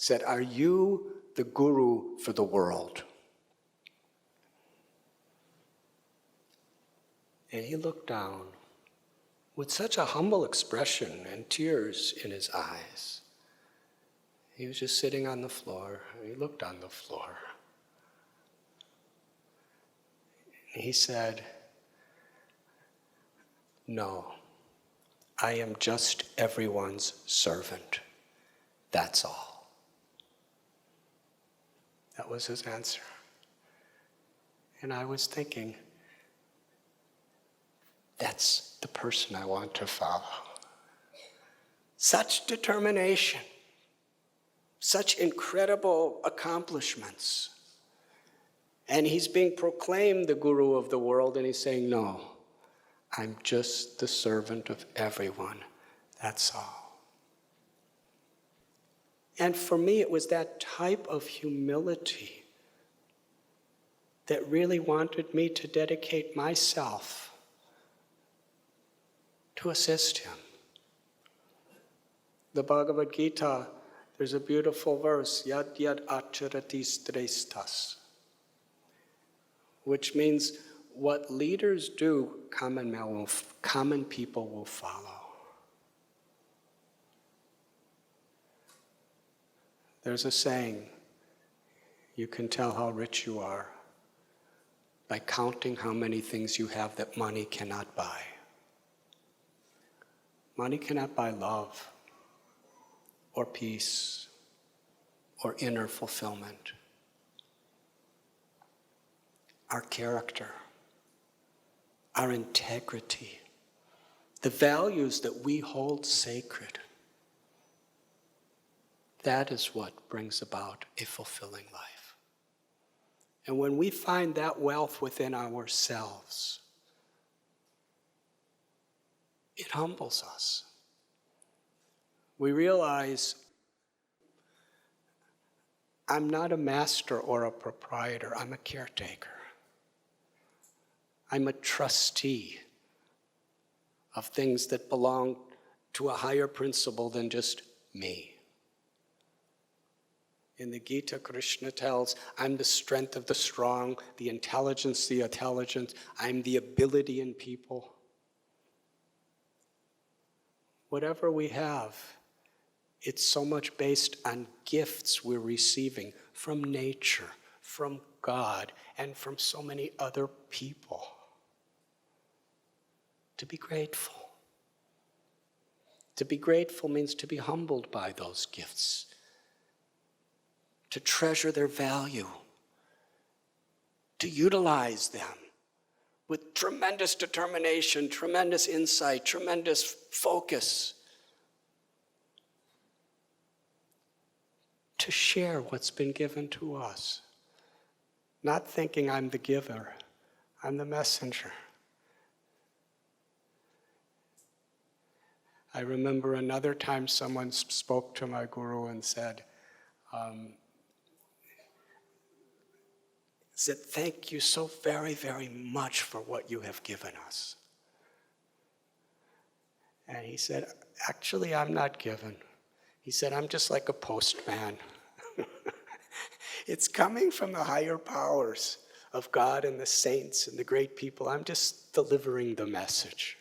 said, "Are you the guru for the world?" And he looked down with such a humble expression and tears in his eyes. He was just sitting on the floor. He looked on the floor. And he said, "No, I am just everyone's servant. That's all." That was his answer. And I was thinking, that's the person I want to follow. Such determination, such incredible accomplishments. And he's being proclaimed the guru of the world, and he's saying, "No, I'm just the servant of everyone. That's all." And for me, it was that type of humility that really wanted me to dedicate myself to assist him. The Bhagavad Gita, there's a beautiful verse, "Yad yad acharati srestas," which means what leaders do, common people will follow. There's a saying, you can tell how rich you are by counting how many things you have that money cannot buy. Money cannot buy love, or peace, or inner fulfillment. Our character, our integrity, the values that we hold sacred, that is what brings about a fulfilling life. And when we find that wealth within ourselves, it humbles us. We realize I'm not a master or a proprietor, I'm a caretaker. I'm a trustee of things that belong to a higher principle than just me. In the Gita, Krishna tells, I'm the strength of the strong, the intelligence, I'm the ability in people. Whatever we have, it's so much based on gifts we're receiving from nature, from God, and from so many other people. To be grateful. To be grateful means to be humbled by those gifts, to treasure their value, to utilize them with tremendous determination, tremendous insight, tremendous focus, to share what's been given to us. Not thinking I'm the giver, I'm the messenger. I remember another time someone spoke to my guru and said, thank you so very, very much for what you have given us. And he said, actually, I'm not given. He said, I'm just like a postman. It's coming from the higher powers of God and the saints and the great people. I'm just delivering the message.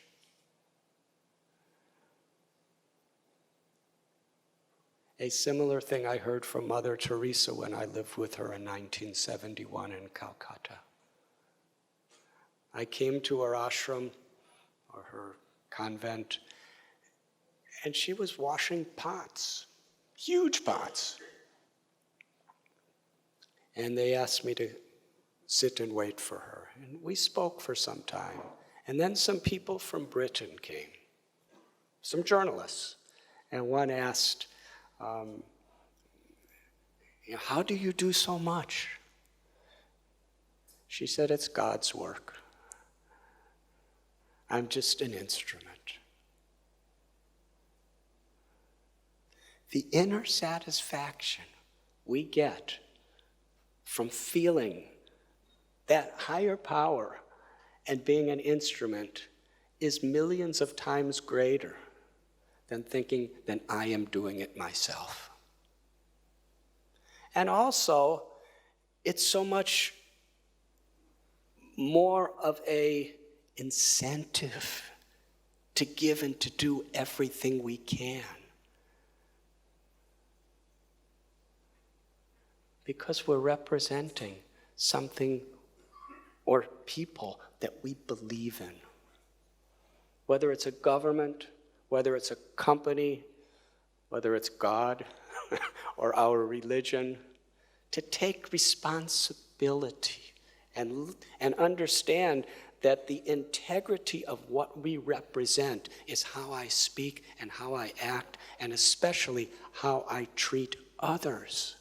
A similar thing I heard from Mother Teresa when I lived with her in 1971 in Calcutta. I came to her ashram, or her convent, and she was washing pots, huge pots. And they asked me to sit and wait for her. And we spoke for some time. And then some people from Britain came, some journalists. And one asked, how do you do so much? She said, it's God's work. I'm just an instrument. The inner satisfaction we get from feeling that higher power and being an instrument is millions of times greater than thinking that I am doing it myself. And also, it's so much more of an incentive to give and to do everything we can. Because we're representing something or people that we believe in. Whether it's a government, whether it's a company, whether it's God or our religion, to take responsibility and understand that the integrity of what we represent is how I speak and how I act, and especially how I treat others.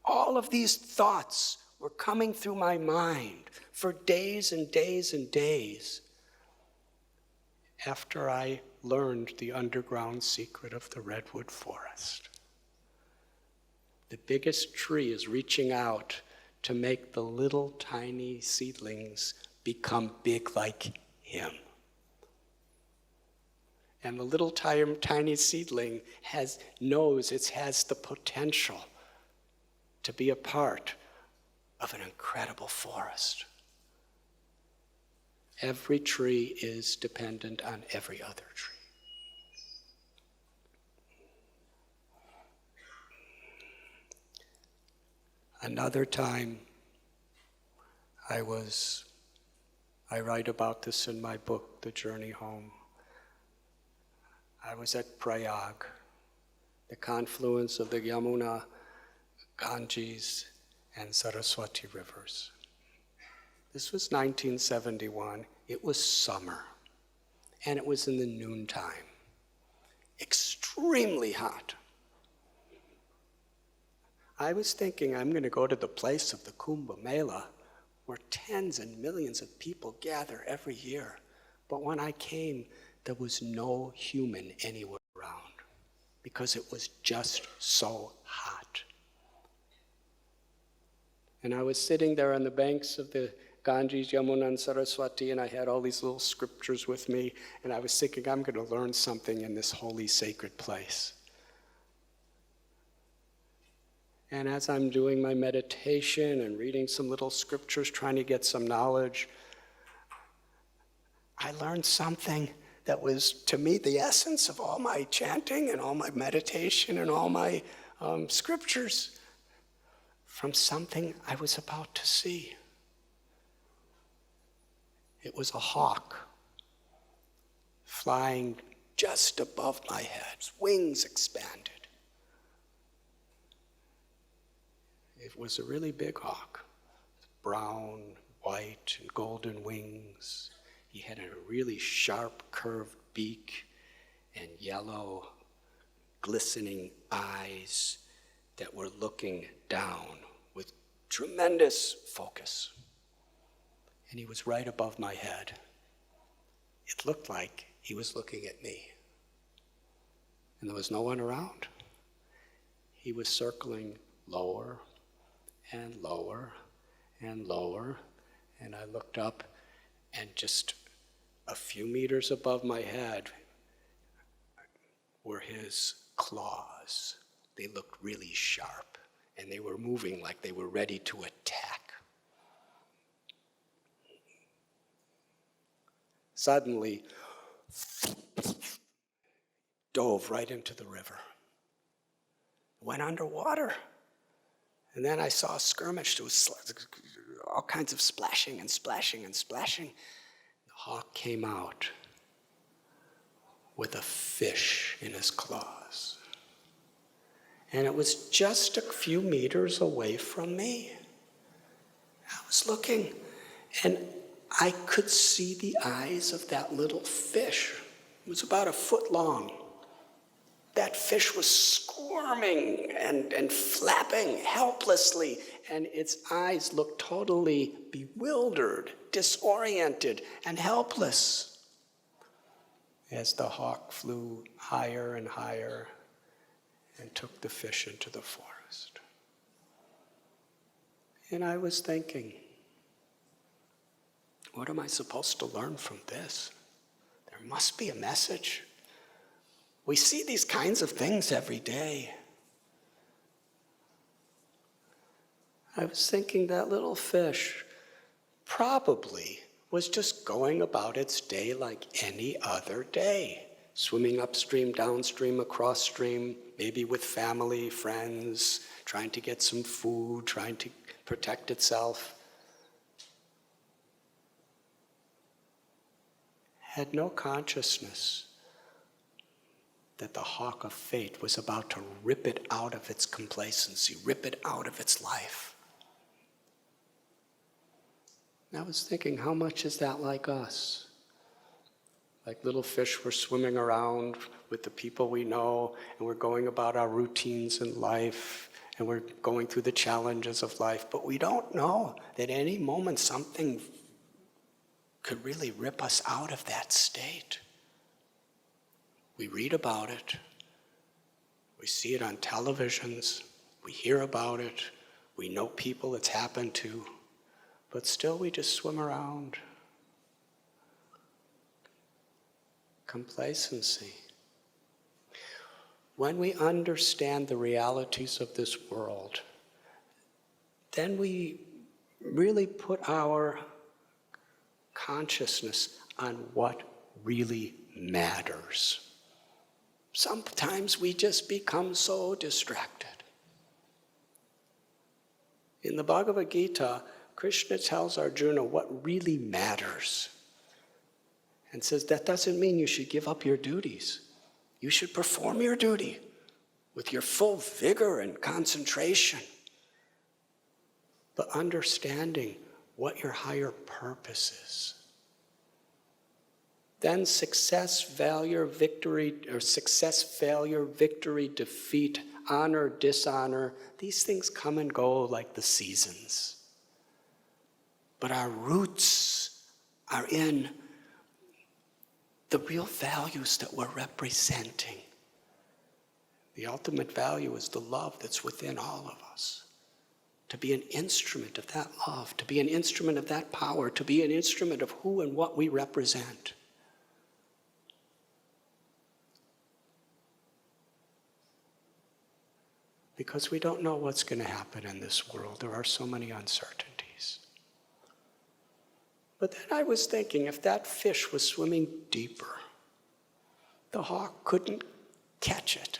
All of these thoughts were coming through my mind for days and days and days after I learned the underground secret of the redwood forest. The biggest tree is reaching out to make the little tiny seedlings become big like him. And the little tiny seedling knows it has the potential to be a part of an incredible forest. Every tree is dependent on every other tree. Another time, I write about this in my book, The Journey Home. I was at Prayag, the confluence of the Yamuna, Ganges, and Saraswati rivers. This was 1971. It was summer, and it was in the noontime. Extremely hot. I was thinking I'm going to go to the place of the Kumbh Mela, where tens and millions of people gather every year. But when I came, there was no human anywhere around, because it was just so hot. And I was sitting there on the banks of the Ganges, Yamuna, and Saraswati, and I had all these little scriptures with me, and I was thinking, I'm going to learn something in this holy, sacred place. And as I'm doing my meditation and reading some little scriptures, trying to get some knowledge, I learned something that was, to me, the essence of all my chanting and all my meditation and all my scriptures, from something I was about to see. It was a hawk flying just above my head, its wings expanded. It was a really big hawk, brown, white, and golden wings. He had a really sharp, curved beak and yellow, glistening eyes that were looking down with tremendous focus. And he was right above my head. It looked like he was looking at me. And there was no one around. He was circling lower and lower and lower, and I looked up, and just a few meters above my head were his claws. They looked really sharp, and they were moving like they were ready to attack. Suddenly, dove right into the river, went underwater. And then I saw a skirmish. There was all kinds of splashing and splashing and splashing. The hawk came out with a fish in his claws. And it was just a few meters away from me. I was looking, and I could see the eyes of that little fish. It was about a foot long. That fish was squirming and flapping helplessly, and its eyes looked totally bewildered, disoriented, and helpless as the hawk flew higher and higher and took the fish into the forest. And I was thinking, what am I supposed to learn from this? There must be a message. We see these kinds of things every day. I was thinking that little fish probably was just going about its day like any other day, swimming upstream, downstream, across stream, maybe with family, friends, trying to get some food, trying to protect itself. Had no consciousness that the hawk of fate was about to rip it out of its complacency, rip it out of its life. And I was thinking, how much is that like us? Like little fish, we're swimming around with the people we know, and we're going about our routines in life, and we're going through the challenges of life, but we don't know that any moment something could really rip us out of that state. We read about it, we see it on televisions, we hear about it, we know people it's happened to, but still we just swim around. Complacency. When we understand the realities of this world, then we really put our consciousness on what really matters. Sometimes we just become so distracted. In the Bhagavad Gita, Krishna tells Arjuna what really matters and says that doesn't mean you should give up your duties. You should perform your duty with your full vigor and concentration, but understanding what your higher purpose is. Then success, failure, victory, defeat, honor, dishonor, these things come and go like the seasons. But our roots are in the real values that we're representing. The ultimate value is the love that's within all of us. To be an instrument of that love, to be an instrument of that power, to be an instrument of who and what we represent. Because we don't know what's going to happen in this world. There are so many uncertainties. But then I was thinking, if that fish was swimming deeper, the hawk couldn't catch it.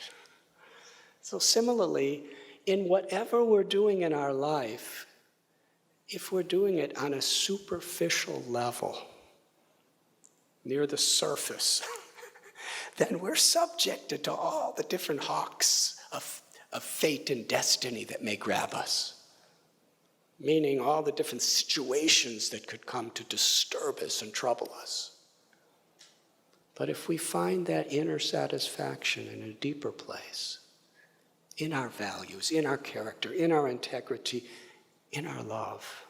So similarly, in whatever we're doing in our life, if we're doing it on a superficial level, near the surface, then we're subjected to all the different hawks of fate and destiny that may grab us. Meaning all the different situations that could come to disturb us and trouble us. But if we find that inner satisfaction in a deeper place, in our values, in our character, in our integrity, in our love,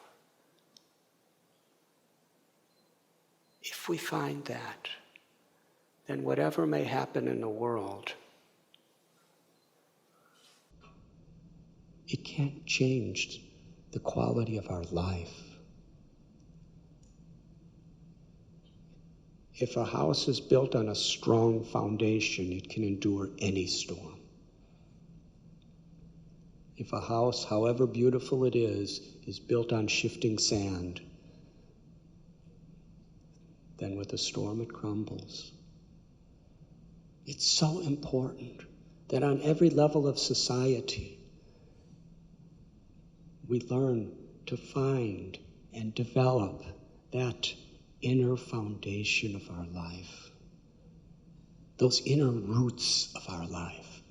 if we find that, then whatever may happen in the world, it can't change the quality of our life. If a house is built on a strong foundation, it can endure any storm. If a house, however beautiful it is built on shifting sand, then with a storm it crumbles. It's so important that on every level of society, we learn to find and develop that inner foundation of our life, those inner roots of our life,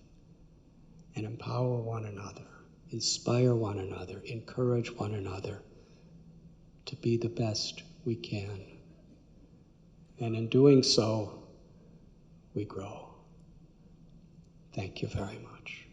and empower one another, inspire one another, encourage one another to be the best we can. And in doing so, we grow. Thank you very much.